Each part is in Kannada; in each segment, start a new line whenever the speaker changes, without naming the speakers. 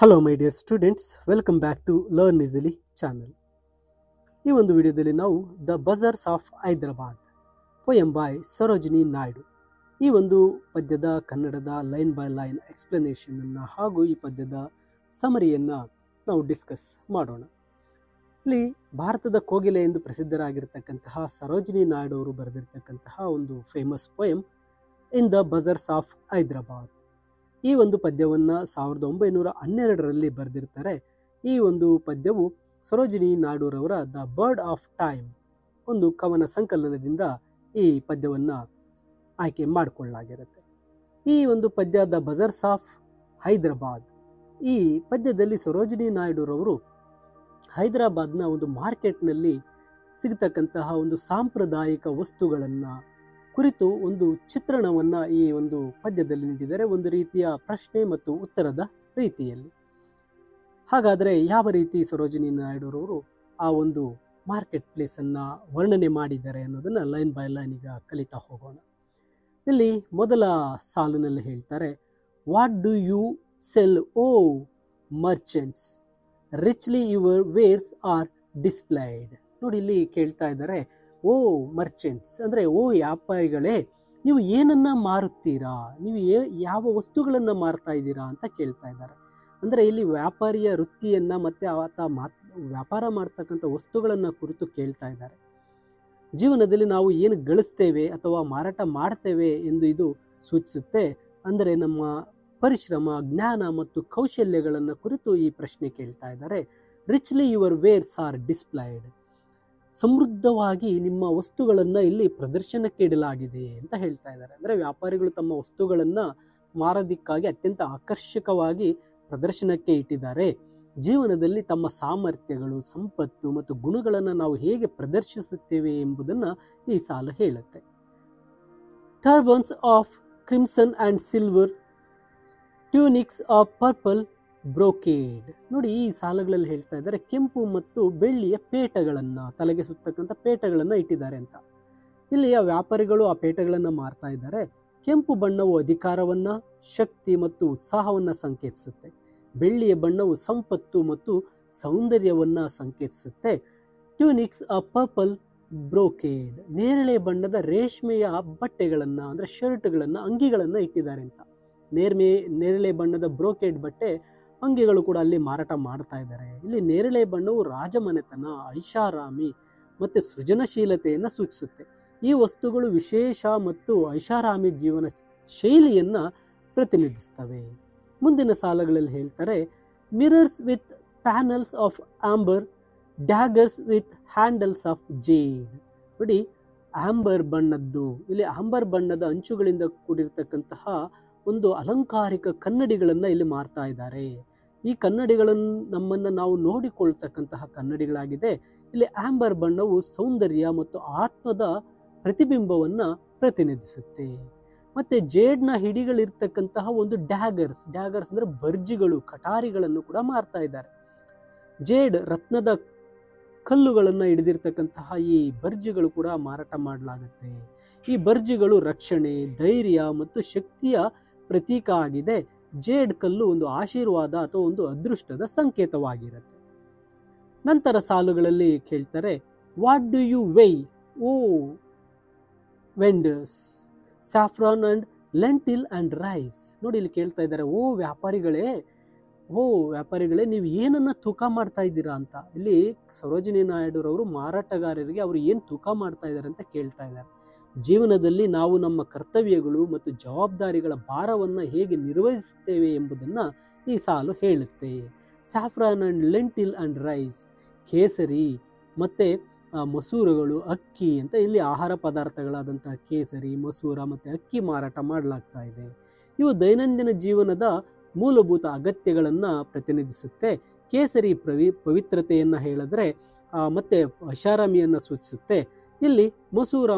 Hello my dear students, welcome back to learn easily channel. ಈ ಒಂದು ವಿಡಿಯೋದಲ್ಲಿ ನಾವು the bazaars of Hyderabad poem by Sarojini Naidu ಈ ಒಂದು ಪದ್ಯದ ಕನ್ನಡದ ಲೈನ್ ಬೈ ಲೈನ್ ಎಕ್ಸ್ಪ್ಲನೇಷನ್ ಅನ್ನು ಹಾಗೂ ಈ ಪದ್ಯದ ಸಮರಿಯನ್ನು ನಾವು ಡಿಸ್ಕಸ್ ಮಾಡೋಣ. ಇಲ್ಲಿ ಭಾರತದ ಕೋಗಿಲೆ ಎಂದು ಪ್ರಸಿದ್ಧರಾಗಿರ್ತಕ್ಕಂತಹ ಸರೋಜಿನಿ ನಾಯ್ಡು ಅವರು ಬರೆದಿರ್ತಕ್ಕಂತಹ ಒಂದು famous poem in the bazaars of Hyderabad. ಈ ಒಂದು ಪದ್ಯವನ್ನು 1912ರಲ್ಲಿ ಬರೆದಿರ್ತಾರೆ. ಈ ಒಂದು ಪದ್ಯವು ಸರೋಜಿನಿ ನಾಯ್ಡುರವರ ದ ಬರ್ಡ್ ಆಫ್ ಟೈಮ್ ಒಂದು ಕವನ ಸಂಕಲನದಿಂದ ಈ ಪದ್ಯವನ್ನು ಆಯ್ಕೆ ಮಾಡಿಕೊಳ್ಳಲಾಗಿರುತ್ತೆ. ಈ ಒಂದು ಪದ್ಯ ದ ಬಜರ್ಸ್ ಆಫ್ ಹೈದರಾಬಾದ್, ಈ ಪದ್ಯದಲ್ಲಿ ಸರೋಜಿನಿ ನಾಯ್ಡುರವರು ಹೈದರಾಬಾದ್ನ ಒಂದು ಮಾರ್ಕೆಟ್ನಲ್ಲಿ ಸಿಗತಕ್ಕಂತಹ ಒಂದು ಸಾಂಪ್ರದಾಯಿಕ ವಸ್ತುಗಳನ್ನು ಕುರಿತು ಒಂದು ಚಿತ್ರಣವನ್ನು ಈ ಒಂದು ಪದ್ಯದಲ್ಲಿ ನೀಡಿದರೆ, ಒಂದು ರೀತಿಯ ಪ್ರಶ್ನೆ ಮತ್ತು ಉತ್ತರದ ರೀತಿಯಲ್ಲಿ. ಹಾಗಾದರೆ ಯಾವ ರೀತಿ ಸರೋಜಿನಿ ನಾಯ್ಡುರವರು ಆ ಒಂದು ಮಾರ್ಕೆಟ್ ಪ್ಲೇಸನ್ನು ವರ್ಣನೆ ಮಾಡಿದ್ದಾರೆ ಅನ್ನೋದನ್ನು ಲೈನ್ ಬೈ ಲೈನ್ ಈಗ ಕಲಿತಾ ಹೋಗೋಣ. ಇಲ್ಲಿ ಮೊದಲ ಸಾಲಿನಲ್ಲಿ ಹೇಳ್ತಾರೆ, what do you sell O merchants, richly your wares are displayed. ನೋಡಿ, ಇಲ್ಲಿ ಕೇಳ್ತಾ ಇದ್ದಾರೆ, ಓ ಮರ್ಚೆಂಟ್ಸ್ ಅಂದರೆ ಓ ವ್ಯಾಪಾರಿಗಳೇ, ನೀವು ಏನನ್ನ ಮಾರುತ್ತೀರಾ, ನೀವು ಯಾವ ವಸ್ತುಗಳನ್ನು ಮಾರ್ತಾ ಇದ್ದೀರಾ ಅಂತ ಕೇಳ್ತಾ ಇದ್ದಾರೆ. ಅಂದರೆ ಇಲ್ಲಿ ವ್ಯಾಪಾರಿಯ ವೃತ್ತಿಯನ್ನು ಮತ್ತು ಆತ ವ್ಯಾಪಾರ ಮಾಡ್ತಕ್ಕಂಥ ವಸ್ತುಗಳನ್ನು ಕುರಿತು ಕೇಳ್ತಾ ಇದ್ದಾರೆ. ಜೀವನದಲ್ಲಿ ನಾವು ಏನು ಗಳಿಸ್ತೇವೆ ಅಥವಾ ಮಾರಾಟ ಮಾಡ್ತೇವೆ ಎಂದು ಇದು ಸೂಚಿಸುತ್ತೆ. ಅಂದರೆ ನಮ್ಮ ಪರಿಶ್ರಮ, ಜ್ಞಾನ ಮತ್ತು ಕೌಶಲ್ಯಗಳನ್ನು ಕುರಿತು ಈ ಪ್ರಶ್ನೆ ಕೇಳ್ತಾ ಇದ್ದಾರೆ. ರಿಚ್ಲಿ ಯುವರ್ ವೇರ್ಸ್ ಆರ್ ಡಿಸ್ಪ್ಲೈಡ್, ಸಮೃದ್ಧವಾಗಿ ನಿಮ್ಮ ವಸ್ತುಗಳನ್ನು ಇಲ್ಲಿ ಪ್ರದರ್ಶನಕ್ಕೆ ಇಡಲಾಗಿದೆ ಅಂತ ಹೇಳ್ತಾ ಇದ್ದಾರೆ. ಅಂದರೆ ವ್ಯಾಪಾರಿಗಳು ತಮ್ಮ ವಸ್ತುಗಳನ್ನು ಮಾರೋದಕ್ಕಾಗಿ ಅತ್ಯಂತ ಆಕರ್ಷಕವಾಗಿ ಪ್ರದರ್ಶನಕ್ಕೆ ಇಟ್ಟಿದ್ದಾರೆ. ಜೀವನದಲ್ಲಿ ತಮ್ಮ ಸಾಮರ್ಥ್ಯಗಳು, ಸಂಪತ್ತು ಮತ್ತು ಗುಣಗಳನ್ನು ನಾವು ಹೇಗೆ ಪ್ರದರ್ಶಿಸುತ್ತೇವೆ ಎಂಬುದನ್ನು ಈ ಸಾಲು ಹೇಳುತ್ತೆ. Turbans of crimson and silver, tunics of purple brocade. ನೋಡಿ, ಈ ಸಾಲುಗಳಲ್ಲಿ ಹೇಳ್ತಾ ಇದ್ದಾರೆ ಕೆಂಪು ಮತ್ತು ಬೆಳ್ಳಿಯ ಪೇಟಗಳನ್ನು, ತಲೆಗೆ ಸುತ್ತಕ್ಕಂಥ ಪೇಟಗಳನ್ನು ಇಟ್ಟಿದ್ದಾರೆ ಅಂತ. ಇಲ್ಲಿ ಆ ವ್ಯಾಪಾರಿಗಳು ಆ ಪೇಟಗಳನ್ನು ಮಾರ್ತಾ ಇದ್ದಾರೆ. ಕೆಂಪು ಬಣ್ಣವು ಅಧಿಕಾರವನ್ನು, ಶಕ್ತಿ ಮತ್ತು ಉತ್ಸಾಹವನ್ನು ಸಂಕೇತಿಸುತ್ತೆ. ಬೆಳ್ಳಿಯ ಬಣ್ಣವು ಸಂಪತ್ತು ಮತ್ತು ಸೌಂದರ್ಯವನ್ನು ಸಂಕೇತಿಸುತ್ತೆ. ಟ್ಯೂನಿಕ್ಸ್ ಆ ಪರ್ಪಲ್ ಬ್ರೋಕೇಡ್, ನೇರಳೆ ಬಣ್ಣದ ರೇಷ್ಮೆಯ ಬಟ್ಟೆಗಳನ್ನು ಅಂದರೆ ಶರ್ಟ್ಗಳನ್ನು, ಅಂಗಿಗಳನ್ನು ಇಟ್ಟಿದ್ದಾರೆ ಅಂತ. ನೇರಳೆ ಬಣ್ಣದ ಬ್ರೋಕೇಡ್ ಬಟ್ಟೆ ಅಂಗಿಗಳು ಕೂಡ ಅಲ್ಲಿ ಮಾರಾಟ ಮಾಡ್ತಾ ಇದ್ದಾರೆ. ಇಲ್ಲಿ ನೇರಳೆ ಬಣ್ಣವು ರಾಜಮನೆತನ, ಐಷಾರಾಮಿ ಮತ್ತು ಸೃಜನಶೀಲತೆಯನ್ನು ಸೂಚಿಸುತ್ತೆ. ಈ ವಸ್ತುಗಳು ವಿಶೇಷ ಮತ್ತು ಐಷಾರಾಮಿ ಜೀವನ ಶೈಲಿಯನ್ನು ಪ್ರತಿನಿಧಿಸ್ತವೆ. ಮುಂದಿನ ಸಾಲುಗಳಲ್ಲಿ ಹೇಳ್ತಾರೆ, mirrors with panels of amber, daggers with handles of jade. ನೋಡಿ, ಆಂಬರ್ ಬಣ್ಣದ್ದು, ಇಲ್ಲಿ ಆಂಬರ್ ಬಣ್ಣದ ಅಂಚುಗಳಿಂದ ಕೂಡಿರ್ತಕ್ಕಂತಹ ಒಂದು ಅಲಂಕಾರಿಕ ಕನ್ನಡಿಗಳನ್ನು ಇಲ್ಲಿ ಮಾರ್ತಾ ಇದ್ದಾರೆ. ಈ ಕನ್ನಡಿಗಳನ್ನು ನಮ್ಮನ್ನು ನಾವು ನೋಡಿಕೊಳ್ತಕ್ಕಂತಹ ಕನ್ನಡಿಗಳಾಗಿದೆ. ಇಲ್ಲಿ ಆಂಬರ್ ಬಣ್ಣವು ಸೌಂದರ್ಯ ಮತ್ತು ಆತ್ಮದ ಪ್ರತಿಬಿಂಬವನ್ನು ಪ್ರತಿನಿಧಿಸುತ್ತೆ. ಮತ್ತೆ ಜೇಡ್ನ ಹಿಡಿಗಳಿರ್ತಕ್ಕಂತಹ ಒಂದು ಡ್ಯಾಗರ್ಸ್ ಅಂದರೆ ಬರ್ಜಿಗಳು, ಕಟಾರಿಗಳನ್ನು ಕೂಡ ಮಾರ್ತಾ ಇದ್ದಾರೆ. ಜೇಡ್ ರತ್ನದ ಕಲ್ಲುಗಳನ್ನು ಹಿಡಿದಿರ್ತಕ್ಕಂತಹ ಈ ಬರ್ಜಿಗಳು ಕೂಡ ಮಾರಾಟ ಮಾಡಲಾಗುತ್ತೆ. ಈ ಬರ್ಜಿಗಳು ರಕ್ಷಣೆ, ಧೈರ್ಯ ಮತ್ತು ಶಕ್ತಿಯ ಪ್ರತೀಕ ಆಗಿದೆ. ಜೇಡ್ ಕಲ್ಲು ಒಂದು ಆಶೀರ್ವಾದ ಅಥವಾ ಒಂದು ಅದೃಷ್ಟದ ಸಂಕೇತವಾಗಿರುತ್ತೆ. ನಂತರ ಸಾಲುಗಳಲ್ಲಿ ಕೇಳ್ತಾರೆ, what do you weigh O vendors, saffron and lentil and rice. ನೋಡಿ, ಇಲ್ಲಿ ಕೇಳ್ತಾ ಇದ್ದಾರೆ, ಓ ವ್ಯಾಪಾರಿಗಳೇ ನೀವು ಏನನ್ನ ತೂಕ ಮಾಡ್ತಾ ಇದ್ದೀರಾ ಅಂತ. ಇಲ್ಲಿ ಸರೋಜಿನಿ ನಾಯ್ಡುರವರು ಮಾರಾಟಗಾರರಿಗೆ ಅವರು ಏನು ತೂಕ ಮಾಡ್ತಾ ಇದ್ದಾರೆ ಅಂತ ಕೇಳ್ತಾ ಇದ್ದಾರೆ. ಜೀವನದಲ್ಲಿ ನಾವು ನಮ್ಮ ಕರ್ತವ್ಯಗಳು ಮತ್ತು ಜವಾಬ್ದಾರಿಗಳ ಭಾರವನ್ನು ಹೇಗೆ ನಿರ್ವಹಿಸುತ್ತೇವೆ ಎಂಬುದನ್ನು ಈ ಸಾಲು ಹೇಳುತ್ತೆ. Saffron and lentil and rice, ಕೇಸರಿ ಮತ್ತು ಮಸೂರಗಳು, ಅಕ್ಕಿ ಅಂತ ಇಲ್ಲಿ ಆಹಾರ ಪದಾರ್ಥಗಳಾದಂತಹ ಕೇಸರಿ, ಮಸೂರ ಮತ್ತು ಅಕ್ಕಿ ಮಾರಾಟ ಮಾಡಲಾಗ್ತಾ ಇದೆ. ಇವು ದೈನಂದಿನ ಜೀವನದ ಮೂಲಭೂತ ಅಗತ್ಯಗಳನ್ನು ಪ್ರತಿನಿಧಿಸುತ್ತೆ. ಕೇಸರಿ ಪವಿತ್ರತೆಯನ್ನು ಹೇಳಿದ್ರೆ ಮತ್ತು ಐಷಾರಾಮಿಯನ್ನು ಸೂಚಿಸುತ್ತೆ. ಇಲ್ಲಿ ಮಸೂರ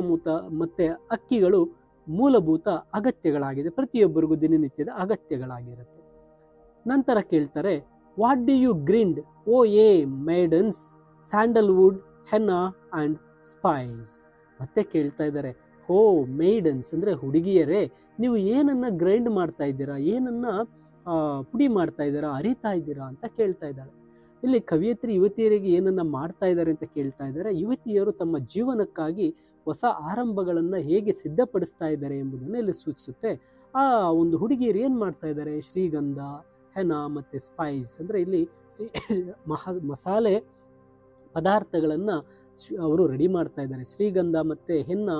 ಮತ್ತು ಅಕ್ಕಿಗಳು ಮೂಲಭೂತ ಅಗತ್ಯಗಳಾಗಿದೆ, ಪ್ರತಿಯೊಬ್ಬರಿಗೂ ದಿನನಿತ್ಯದ ಅಗತ್ಯಗಳಾಗಿರುತ್ತೆ. ನಂತರ ಕೇಳ್ತಾರೆ, what do you grind O ye maidens, sandalwood, henna and spice. ಮತ್ತೆ ಕೇಳ್ತಾ ಇದ್ದಾರೆ, ಓ ಮೇಡನ್ಸ್ ಅಂದರೆ ಹುಡುಗಿಯರೇ, ನೀವು ಏನನ್ನ ಗ್ರೈಂಡ್ ಮಾಡ್ತಾ ಇದ್ದೀರಾ, ಏನನ್ನ ಪುಡಿ ಮಾಡ್ತಾ ಇದ್ದೀರಾ, ಅರಿತಾ ಇದ್ದೀರಾ ಅಂತ ಕೇಳ್ತಾ ಇದ್ದಾಳೆ. ಇಲ್ಲಿ ಕವಿಯತ್ರಿ ಯುವತಿಯರಿಗೆ ಏನನ್ನ ಮಾಡ್ತಾ ಇದ್ದಾರೆ ಅಂತ ಕೇಳ್ತಾ ಇದ್ದಾರೆ. ಯುವತಿಯರು ತಮ್ಮ ಜೀವನಕ್ಕಾಗಿ ಹೊಸ ಆರಂಭಗಳನ್ನು ಹೇಗೆ ಸಿದ್ಧಪಡಿಸ್ತಾ ಇದ್ದಾರೆ ಎಂಬುದನ್ನು ಇಲ್ಲಿ ಸೂಚಿಸುತ್ತೆ. ಆ ಒಂದು ಹುಡುಗಿಯರು ಏನು ಮಾಡ್ತಾ ಇದ್ದಾರೆ, ಶ್ರೀಗಂಧ, ಹೆನ ಮತ್ತು ಸ್ಪೈಸ್ ಅಂದರೆ ಇಲ್ಲಿ ಮಸಾಲೆ ಪದಾರ್ಥಗಳನ್ನು ಅವರು ರೆಡಿ ಮಾಡ್ತಾ ಇದ್ದಾರೆ. ಶ್ರೀಗಂಧ ಮತ್ತು ಹೆನ್ನ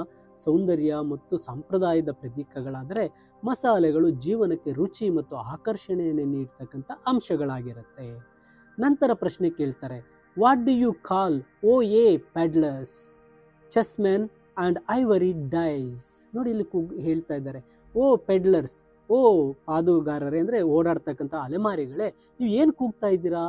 ಸೌಂದರ್ಯ ಮತ್ತು ಸಂಪ್ರದಾಯದ ಪ್ರತೀಕಗಳಾದರೆ, ಮಸಾಲೆಗಳು ಜೀವನಕ್ಕೆ ರುಚಿ ಮತ್ತು ಆಕರ್ಷಣೆಯನ್ನು ನೀಡ್ತಕ್ಕಂಥ ಅಂಶಗಳಾಗಿರುತ್ತೆ. ನಂತರ ಪ್ರಶ್ನೆ ಕೇಳ್ತಾರೆ, what do you call O ye pedlars chessmen and ivory dice. ನೋಡಿ ಇಲ್ಲಿ ಹೇಳ್ತಾ ಇದ್ದಾರೆ, ಓ ಪೆಡ್ಲರ್ಸ್, ಓ ಪಾದುಗಾರರೇ ಅಂದರೆ ಓಡಾಡ್ತಕ್ಕಂಥ ಅಲೆಮಾರಿಗಳೇ, ನೀವು ಏನು ಕೂಗ್ತಾ ಇದ್ದೀರಾ?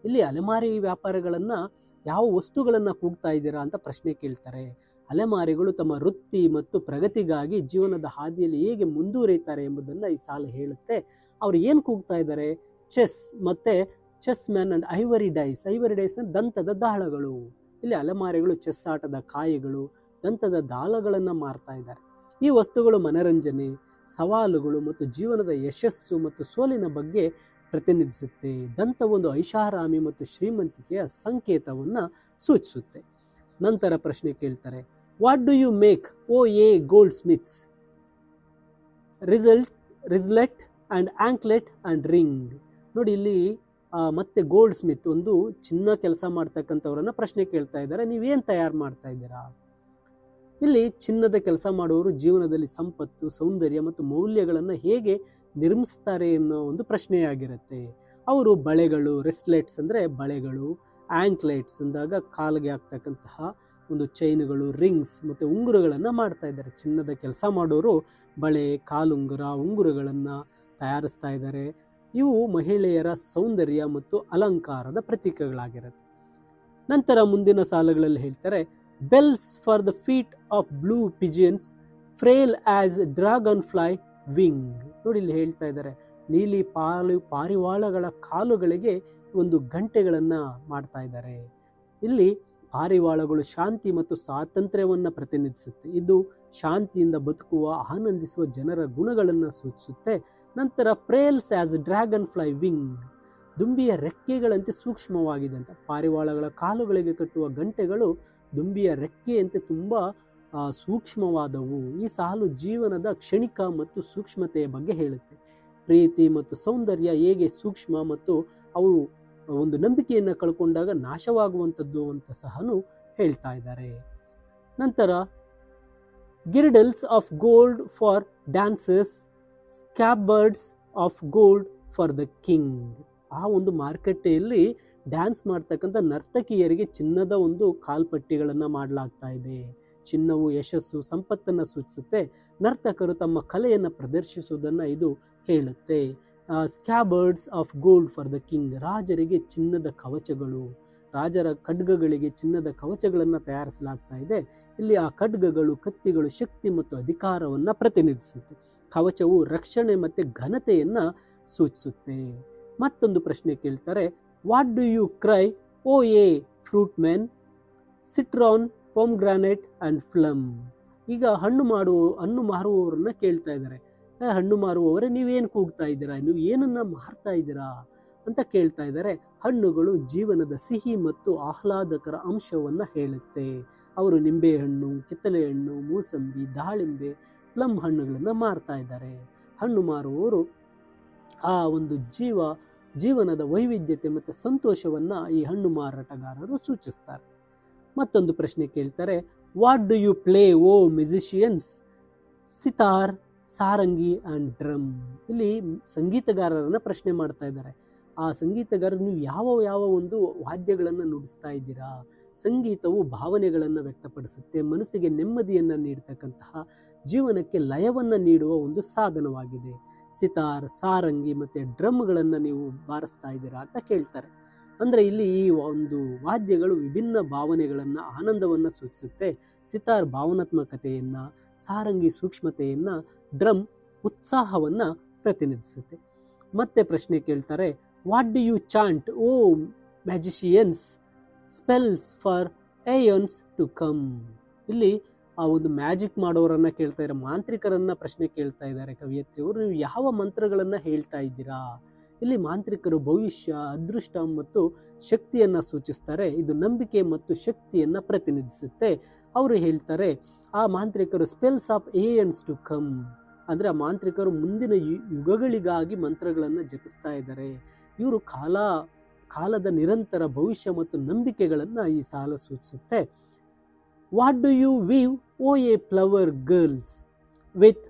ಇಲ್ಲಿ ಅಲೆಮಾರಿ ವ್ಯಾಪಾರಗಳನ್ನು, ಯಾವ ವಸ್ತುಗಳನ್ನು ಕೂಗ್ತಾ ಇದ್ದೀರಾ ಅಂತ ಪ್ರಶ್ನೆ ಕೇಳ್ತಾರೆ. ಅಲೆಮಾರಿಗಳು ತಮ್ಮ ವೃತ್ತಿ ಮತ್ತು ಪ್ರಗತಿಗಾಗಿ ಜೀವನದ ಹಾದಿಯಲ್ಲಿ ಹೇಗೆ ಮುಂದುವರಿತಾರೆ ಎಂಬುದನ್ನು ಈ ಸಾಲು ಹೇಳುತ್ತೆ. ಅವ್ರು ಏನು ಕೂಗ್ತಾ ಇದ್ದಾರೆ? ಚೆಸ್ ಮತ್ತು chess man and ivory dice. Ivory dice ಅಂದರೆ ದಂತದ ದಾಳಗಳು. ಇಲ್ಲಿ ಅಲೆಮಾರಿಗಳು ಚೆಸ್ ಆಟದ ಕಾಯಿಗಳು, ದಂತದ ದಾಳಗಳನ್ನು ಮಾರ್ತಾ ಇದ್ದಾರೆ. ಈ ವಸ್ತುಗಳು ಮನರಂಜನೆ, ಸವಾಲುಗಳು ಮತ್ತು ಜೀವನದ ಯಶಸ್ಸು ಮತ್ತು ಸೋಲಿನ ಬಗ್ಗೆ ಪ್ರತಿನಿಧಿಸುತ್ತೆ. ದಂತ ಒಂದು ಐಷಾರಾಮಿ ಮತ್ತು ಶ್ರೀಮಂತಿಕೆಯ ಸಂಕೇತವನ್ನು ಸೂಚಿಸುತ್ತೆ. ನಂತರ ಪ್ರಶ್ನೆ ಕೇಳ್ತಾರೆ, what do you make O ye goldsmiths wristlet and anklet and ring. ನೋಡಿ ಇಲ್ಲಿ ಮತ್ತೆ ಗೋಲ್ಡ್ ಸ್ಮಿತ್, ಒಂದು ಚಿನ್ನ ಕೆಲಸ ಮಾಡ್ತಕ್ಕಂಥವ್ರನ್ನ ಪ್ರಶ್ನೆ ಕೇಳ್ತಾ ಇದ್ದಾರೆ, ನೀವೇನು ತಯಾರು ಮಾಡ್ತಾ ಇದ್ದೀರಾ? ಇಲ್ಲಿ ಚಿನ್ನದ ಕೆಲಸ ಮಾಡುವವರು ಜೀವನದಲ್ಲಿ ಸಂಪತ್ತು, ಸೌಂದರ್ಯ ಮತ್ತು ಮೌಲ್ಯಗಳನ್ನು ಹೇಗೆ ನಿರ್ಮಿಸ್ತಾರೆ ಅನ್ನೋ ಒಂದು ಪ್ರಶ್ನೆಯಾಗಿರುತ್ತೆ. ಅವರು ಬಳೆಗಳು, ರೆಸ್ಲೆಟ್ಸ್ ಅಂದರೆ ಬಳೆಗಳು, ಆಂಕ್ಲೆಟ್ಸ್ ಅಂದಾಗ ಕಾಲಿಗೆ ಹಾಕ್ತಕ್ಕಂತಹ ಒಂದು ಚೈನುಗಳು, ರಿಂಗ್ಸ್ ಮತ್ತು ಉಂಗುರಗಳನ್ನು ಮಾಡ್ತಾ ಇದ್ದಾರೆ. ಚಿನ್ನದ ಕೆಲಸ ಮಾಡೋರು ಬಳೆ, ಕಾಲುಂಗುರ, ಉಂಗುರಗಳನ್ನು ತಯಾರಿಸ್ತಾ ಇದ್ದಾರೆ. ಇವು ಮಹಿಳೆಯರ ಸೌಂದರ್ಯ ಮತ್ತು ಅಲಂಕಾರದ ಪ್ರತೀಕಗಳಾಗಿರುತ್ತೆ. ನಂತರ ಮುಂದಿನ ಸಾಲುಗಳಲ್ಲಿ ಹೇಳ್ತಾರೆ, bells for the feet of blue pigeons frail as dragon fly wing. ನೋಡಿ ಇಲ್ಲಿ ಹೇಳ್ತಾ ಇದ್ದಾರೆ, ನೀಲಿ ಪಾರಿವಾಳಗಳ ಕಾಲುಗಳಿಗೆ ಒಂದು ಗಂಟೆಗಳನ್ನು ಮಾಡ್ತಾ ಇದ್ದಾರೆ. ಇಲ್ಲಿ ಪಾರಿವಾಳಗಳು ಶಾಂತಿ ಮತ್ತು ಸ್ವಾತಂತ್ರ್ಯವನ್ನು ಪ್ರತಿನಿಧಿಸುತ್ತೆ. ಇದು ಶಾಂತಿಯಿಂದ ಬದುಕುವ, ಆನಂದಿಸುವ ಜನರ ಗುಣಗಳನ್ನು ಸೂಚಿಸುತ್ತೆ. ನಂತರ ಪ್ರೇಲ್ಸ್ ಆಸ್ ಡ್ರ್ಯಾಗನ್ ಫ್ಲೈ ವಿಂಗ್, ದುಂಬಿಯ ರೆಕ್ಕೆಗಳಂತೆ ಸೂಕ್ಷ್ಮವಾಗಿದೆ ಅಂತ. ಪಾರಿವಾಳಗಳ ಕಾಲುಗಳಿಗೆ ಕಟ್ಟುವ ಗಂಟೆಗಳು ದುಂಬಿಯ ರೆಕ್ಕೆಯಂತೆ ತುಂಬ ಸೂಕ್ಷ್ಮವಾದವು. ಈ ಸಾಲು ಜೀವನದ ಕ್ಷಣಿಕ ಮತ್ತು ಸೂಕ್ಷ್ಮತೆಯ ಬಗ್ಗೆ ಹೇಳುತ್ತೆ. ಪ್ರೀತಿ ಮತ್ತು ಸೌಂದರ್ಯ ಹೇಗೆ ಸೂಕ್ಷ್ಮ ಮತ್ತು ಅವು ಒಂದು ನಂಬಿಕೆಯನ್ನು ಕಳ್ಕೊಂಡಾಗ ನಾಶವಾಗುವಂಥದ್ದು ಅಂತ ಸಹನು ಹೇಳ್ತಾ ಇದ್ದಾರೆ. ನಂತರ girdles of gold for dancers, scabbards of gold for the king. ಆ ಒಂದು ಮಾರುಕಟ್ಟೆಯಲ್ಲಿ ಡ್ಯಾನ್ಸ್ ಮಾಡ್ತಕ್ಕಂಥ ನರ್ತಕಿಯರಿಗೆ ಚಿನ್ನದ ಒಂದು ಕಾಲ್ಪಟ್ಟಿಗಳನ್ನು ಮಾಡಲಾಗ್ತಾ ಇದೆ. ಚಿನ್ನವು ಯಶಸ್ಸು, ಸಂಪತ್ತನ್ನು ಸೂಚಿಸುತ್ತೆ. ನರ್ತಕರು ತಮ್ಮ ಕಲೆಯನ್ನು ಪ್ರದರ್ಶಿಸುವುದನ್ನು ಇದು ಹೇಳುತ್ತೆ. Scabbards of gold for the king, ರಾಜರಿಗೆ ಚಿನ್ನದ ಕವಚಗಳು, ರಾಜರ ಖಡ್ಗಗಳಿಗೆ ಚಿನ್ನದ ಕವಚಗಳನ್ನು ತಯಾರಿಸಲಾಗ್ತಾ ಇದೆ. ಇಲ್ಲಿ ಆ ಖಡ್ಗಗಳು, ಕತ್ತಿಗಳು ಶಕ್ತಿ ಮತ್ತು ಅಧಿಕಾರವನ್ನು ಪ್ರತಿನಿಧಿಸುತ್ತೆ. ಕವಚವು ರಕ್ಷಣೆ ಮತ್ತು ಘನತೆಯನ್ನು ಸೂಚಿಸುತ್ತೆ. ಮತ್ತೊಂದು ಪ್ರಶ್ನೆ ಕೇಳ್ತಾರೆ, what do you cry O ye fruit men citron pomegranate and plum. ಈಗ ಹಣ್ಣು ಮಾರುವವರನ್ನ ಕೇಳ್ತಾ ಇದ್ದಾರೆ, ಹಣ್ಣು ಮಾರುವವರೇ ನೀವೇನು ಕೂಗ್ತಾ ಇದ್ದೀರಾ, ನೀವು ಏನನ್ನ ಮಾರ್ತಾ ಇದ್ದೀರಾ ಅಂತ ಕೇಳ್ತಾ ಇದ್ದಾರೆ. ಹಣ್ಣುಗಳು ಜೀವನದ ಸಿಹಿ ಮತ್ತು ಆಹ್ಲಾದಕರ ಅಂಶವನ್ನು ಹೇಳುತ್ತೆ. ಅವರು ನಿಂಬೆಹಣ್ಣು, ಕಿತ್ತಳೆ ಹಣ್ಣು, ಮೂಸಂಬಿ, ದಾಳಿಂಬೆ, ಪ್ಲಮ್ ಹಣ್ಣುಗಳನ್ನು ಮಾರ್ತಾ ಇದ್ದಾರೆ. ಹಣ್ಣು ಮಾರುವವರು ಆ ಒಂದು ಜೀವನದ ವೈವಿಧ್ಯತೆ ಮತ್ತು ಸಂತೋಷವನ್ನು ಈ ಹಣ್ಣು ಮಾರಾಟಗಾರರು ಸೂಚಿಸ್ತಾರೆ. ಮತ್ತೊಂದು ಪ್ರಶ್ನೆ ಕೇಳ್ತಾರೆ, what do you play O musicians sitar, sarangi and drum. ಇಲ್ಲಿ ಸಂಗೀತಗಾರರನ್ನ ಪ್ರಶ್ನೆ ಮಾಡ್ತಾ ಇದ್ದಾರೆ. ಆ ಸಂಗೀತಗಾರರು ನೀವು ಯಾವ ಒಂದು ವಾದ್ಯಗಳನ್ನು ನುಡಿಸ್ತಾ ಇದ್ದೀರಾ? ಸಂಗೀತವು ಭಾವನೆಗಳನ್ನು ವ್ಯಕ್ತಪಡಿಸುತ್ತೆ, ಮನಸ್ಸಿಗೆ ನೆಮ್ಮದಿಯನ್ನು ನೀಡ್ತಕ್ಕಂತಹ, ಜೀವನಕ್ಕೆ ಲಯವನ್ನು ನೀಡುವ ಒಂದು ಸಾಧನವಾಗಿದೆ. ಸಿತಾರ್, ಸಾರಂಗಿ ಮತ್ತು ಡ್ರಮ್ಗಳನ್ನು ನೀವು ಬಾರಿಸ್ತಾ ಇದ್ದೀರಾ ಅಂತ ಕೇಳ್ತಾರೆ. ಅಂದರೆ ಇಲ್ಲಿ ಈ ಒಂದು ವಾದ್ಯಗಳು ವಿಭಿನ್ನ ಭಾವನೆಗಳನ್ನು, ಆನಂದವನ್ನು ಸೂಚಿಸುತ್ತೆ. ಸಿತಾರ್ ಭಾವನಾತ್ಮಕತೆಯನ್ನು, ಸಾರಂಗಿ ಸೂಕ್ಷ್ಮತೆಯನ್ನು, ಡ್ರಮ್ ಉತ್ಸಾಹವನ್ನು ಪ್ರತಿನಿಧಿಸುತ್ತೆ. ಮತ್ತೆ ಪ್ರಶ್ನೆ ಕೇಳ್ತಾರೆ, what do you chant O magicians spells for aeons to come. ಇಲ್ಲಿ ಆ ಒಂದು ಮ್ಯಾಜಿಕ್ ಮಾಡೋರನ್ನ ಕೇಳ್ತಾ ಇದ್ದಾರೆ, ಮಾಂತ್ರಿಕರನ್ನ ಪ್ರಶ್ನೆ ಕೇಳ್ತಾ ಇದ್ದಾರೆ ಕವಿಯತ್ರಿಯವರು. ನೀವು ಯಾವ ಮಂತ್ರಗಳನ್ನ ಹೇಳ್ತಾ ಇದ್ದೀರಾ? ಇಲ್ಲಿ ಮಾಂತ್ರಿಕರು ಭವಿಷ್ಯ, ಅದೃಷ್ಟ ಮತ್ತು ಶಕ್ತಿಯನ್ನ ಸೂಚಿಸ್ತಾರೆ. ಇದು ನಂಬಿಕೆ ಮತ್ತು ಶಕ್ತಿಯನ್ನ ಪ್ರತಿನಿಧಿಸುತ್ತೆ. ಅವರು ಹೇಳ್ತಾರೆ, ಆ ಮಾಂತ್ರಿಕರು ಸ್ಪೆಲ್ಸ್ ಆಫ್ ಏನ್ಸ್ ಟು ಕಮ್, ಅಂದ್ರೆ ಆ ಮಾಂತ್ರಿಕರು ಮುಂದಿನ ಯುಗಗಳಿಗಾಗಿ ಮಂತ್ರಗಳನ್ನ ಜಪಿಸ್ತಾ ಇದ್ದಾರೆ. ಇವರು ಕಾಲದ ನಿರಂತರ ಭವಿಷ್ಯ ಮತ್ತು ನಂಬಿಕೆಗಳನ್ನ ಈ ಸಾಲ ಸೂಚಿಸುತ್ತೆ. What do you weave O ye flower girls with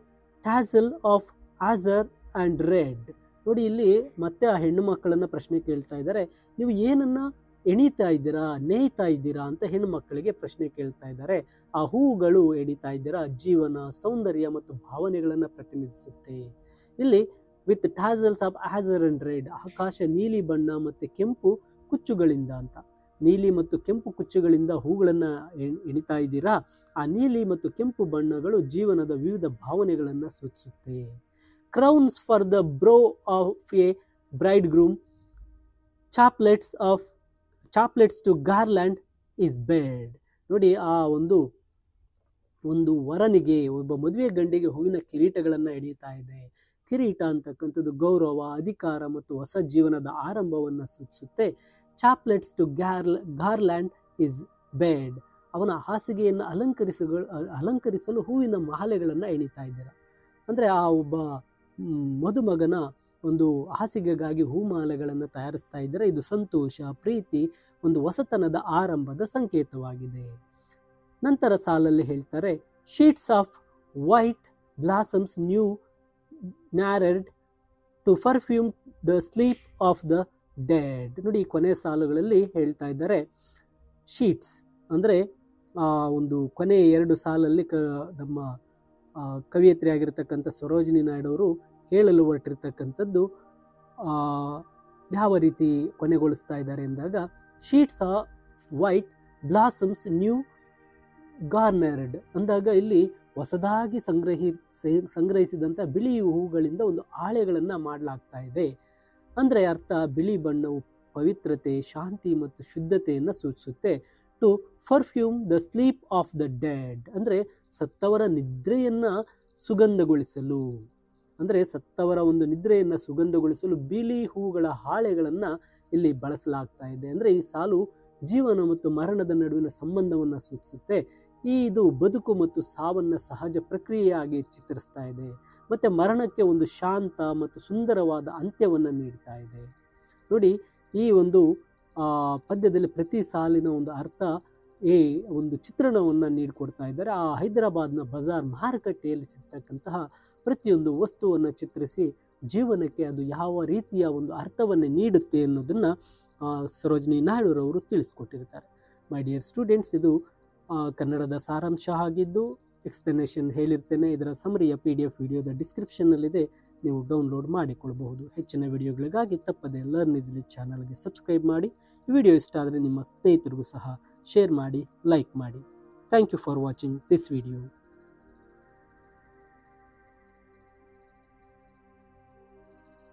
tassel of azure and red. ನೋಡಿ, ಇಲ್ಲಿ ಮತ್ತೆ ಆ ಹೆಣ್ಣು ಮಕ್ಕಳನ್ನ ಪ್ರಶ್ನೆ ಕೇಳ್ತಾ ಇದ್ದಾರೆ. ನೀವು ಏನನ್ನ ಎಣಿತಾ ಇದ್ದೀರಾ, ನೇಯ್ತಾ ಇದ್ದೀರಾ ಅಂತ ಹೆಣ್ಣು ಮಕ್ಕಳಿಗೆ ಪ್ರಶ್ನೆ ಕೇಳ್ತಾ ಇದ್ದಾರೆ. ಆ ಹೂವುಗಳು ಎಣಿತಾ ಇದ್ದೀರಾ ಜೀವನ, ಸೌಂದರ್ಯ ಮತ್ತು ಭಾವನೆಗಳನ್ನ ಪ್ರತಿನಿಧಿಸುತ್ತೆ. ಇಲ್ಲಿ with tassels of azure and red, ಆಕಾಶ ನೀಲಿ ಬಣ್ಣ ಮತ್ತೆ ಕೆಂಪು ಕುಚ್ಚುಗಳಿಂದ ಅಂತ. ನೀಲಿ ಮತ್ತು ಕೆಂಪು ಕುಚ್ಚುಗಳಿಂದ ಹೂಗಳನ್ನ ಎಣಿತಾ ಇದ್ದೀರಾ. ಆ ನೀಲಿ ಮತ್ತು ಕೆಂಪು ಬಣ್ಣಗಳು ಜೀವನದ ವಿವಿಧ ಭಾವನೆಗಳನ್ನ ಸೂಚಿಸುತ್ತೆ. Crowns for the brow of a bridegroom, chaplets to garland his bed. ನೋಡಿ, ಆ ಒಂದು ವರನಿಗೆ, ಒಬ್ಬ ಮದುವೆ ಗಂಡಿಗೆ ಹೂವಿನ ಕಿರೀಟಗಳನ್ನ ಎಣಿತಾ ಇದೆ. ಕಿರೀಟ ಅಂತಕ್ಕಂಥದ್ದು ಗೌರವ, ಅಧಿಕಾರ ಮತ್ತು ಹೊಸ ಜೀವನದ ಆರಂಭವನ್ನ ಸೂಚಿಸುತ್ತೆ. ಚಾಪ್ಲೆಟ್ಸ್ ಟು ಗಾರ್ಲ್ಯಾಂಡ್ ಇಸ್ ಬೇಡ್, ಅವನ ಹಾಸಿಗೆಯನ್ನು ಅಲಂಕರಿಸಲು ಹೂವಿನ ಮಾಲೆಗಳನ್ನ ಎಣಿತಾ ಇದ್ದೀರಾ. ಅಂದ್ರೆ ಆ ಒಬ್ಬ ಮದುಮಗನ ಒಂದು ಹಾಸಿಗೆಗಾಗಿ ಹೂಮಾಲೆಗಳನ್ನು ತಯಾರಿಸ್ತಾ ಇದ್ದಾರೆ. ಇದು ಸಂತೋಷ, ಪ್ರೀತಿ, ಒಂದು ಹೊಸತನದ ಆರಂಭದ ಸಂಕೇತವಾಗಿದೆ. ನಂತರ ಸಾಲಲ್ಲಿ ಹೇಳ್ತಾರೆ, sheets of white blossoms new garnered to perfume the sleep of the dead. ನೋಡಿ, ಕೊನೆ ಸಾಲುಗಳಲ್ಲಿ ಹೇಳ್ತಾ ಇದ್ದಾರೆ ಶೀಟ್ಸ್ ಅಂದ್ರೆ ಒಂದು ಕೊನೆ 2 ಸಾಲಲ್ಲಿ ನಮ್ಮ ಕವಿಯತ್ರಿ ಆಗಿರ್ತಕ್ಕಂಥ ಸರೋಜಿನಿ ನಾಯ್ಡು ಅವರು ಹೇಳಲು ಹೊರಟಿರ್ತಕ್ಕಂಥದ್ದು ಯಾವ ರೀತಿ ಕೊನೆಗೊಳಿಸ್ತಾ ಇದ್ದಾರೆ ಎಂದಾಗ, sheets of white blossoms new garnered ಅಂದಾಗ ಇಲ್ಲಿ ಹೊಸದಾಗಿ ಸಂಗ್ರಹಿಸಿದಂಥ ಬಿಳಿ ಹೂಗಳಿಂದ ಒಂದು ಹಾಳೆಗಳನ್ನ ಮಾಡಲಾಗ್ತಾ ಇದೆ. ಅಂದ್ರೆ ಅರ್ಥ, ಬಿಳಿ ಬಣ್ಣವು ಪವಿತ್ರತೆ, ಶಾಂತಿ ಮತ್ತು ಶುದ್ಧತೆಯನ್ನು ಸೂಚಿಸುತ್ತೆ. To perfume the sleep of the dead ಅಂದ್ರೆ ಸತ್ತವರ ನಿದ್ರೆಯನ್ನ ಸುಗಂಧಗೊಳಿಸಲು, ಅಂದ್ರೆ ಸತ್ತವರ ಒಂದು ನಿದ್ರೆಯನ್ನ ಸುಗಂಧಗೊಳಿಸಲು ಬಿಳಿ ಹೂಗಳ ಹಾಳೆಗಳನ್ನ ಇಲ್ಲಿ ಬಳಸಲಾಗ್ತಾ ಇದೆ. ಅಂದ್ರೆ ಈ ಸಾಲು ಜೀವನ ಮತ್ತು ಮರಣದ ನಡುವಿನ ಸಂಬಂಧವನ್ನ ಸೂಚಿಸುತ್ತೆ. ಇದು ಬದುಕು ಮತ್ತು ಸಾವನ್ನ ಸಹಜ ಪ್ರಕ್ರಿಯೆಯಾಗಿ ಚಿತ್ರಿಸ್ತಾ ಇದೆ. ಮತ್ತೆ ಮರಣಕ್ಕೆ ಒಂದು ಶಾಂತ ಮತ್ತು ಸುಂದರವಾದ ಅಂತ್ಯವನ್ನ ನೀಡ್ತಾ ಇದೆ. ನೋಡಿ, ಈ ಒಂದು ಪದ್ಯದಲ್ಲಿ ಪ್ರತಿ ಸಾಲಿನ ಒಂದು ಅರ್ಥ ಒಂದು ಚಿತ್ರಣವನ್ನ ನೀಡಿಕೊಡ್ತಾ ಇದ್ದಾರೆ. ಆ ಹೈದರಾಬಾದ್ನ ಬಜಾರ್ ಮಾರುಕಟ್ಟೆಯಲ್ಲಿ ಸಿಗ್ತಕ್ಕಂತಹ ಪ್ರತಿಯೊಂದು ವಸ್ತುವನ್ನು ಚಿತ್ರಿಸಿ ಜೀವನಕ್ಕೆ ಅದು ಯಾವ ರೀತಿಯ ಒಂದು ಅರ್ಥವನ್ನು ನೀಡುತ್ತೆ ಅನ್ನೋದನ್ನ ಸರೋಜಿನಿ ನಾಯ್ಡುರವರು ತಿಳಿಸ್ಕೊಟ್ಟಿರ್ತಾರೆ. ಮೈ ಡಿಯರ್ ಸ್ಟೂಡೆಂಟ್ಸ್, ಇದು ಕನ್ನಡದ ಸಾರಾಂಶ ಆಗಿದ್ದು ಎಕ್ಸ್ಪ್ಲನೇಷನ್ ಹೇಳಿರ್ತೇನೆ. ಇದರ ಸಮರಿಯ PDF ವಿಡಿಯೋದ ಡಿಸ್ಕ್ರಿಪ್ಷನ್ನಲ್ಲಿದೆ, ನೀವು ಡೌನ್ಲೋಡ್ ಮಾಡಿಕೊಳ್ಬಹುದು. ಹೆಚ್ಚಿನ ವಿಡಿಯೋಗಳಿಗಾಗಿ ತಪ್ಪದೆ ಲರ್ನ್ ಈಸಿಲಿ ಚಾನಲ್ಗೆ ಸಬ್ಸ್ಕ್ರೈಬ್ ಮಾಡಿ. ಈ ವಿಡಿಯೋ ಇಷ್ಟ ಆದರೆ ನಿಮ್ಮ ಸ್ನೇಹಿತರಿಗೂ ಸಹ ಶೇರ್ ಮಾಡಿ, ಲೈಕ್ ಮಾಡಿ. Thank you for watching this video.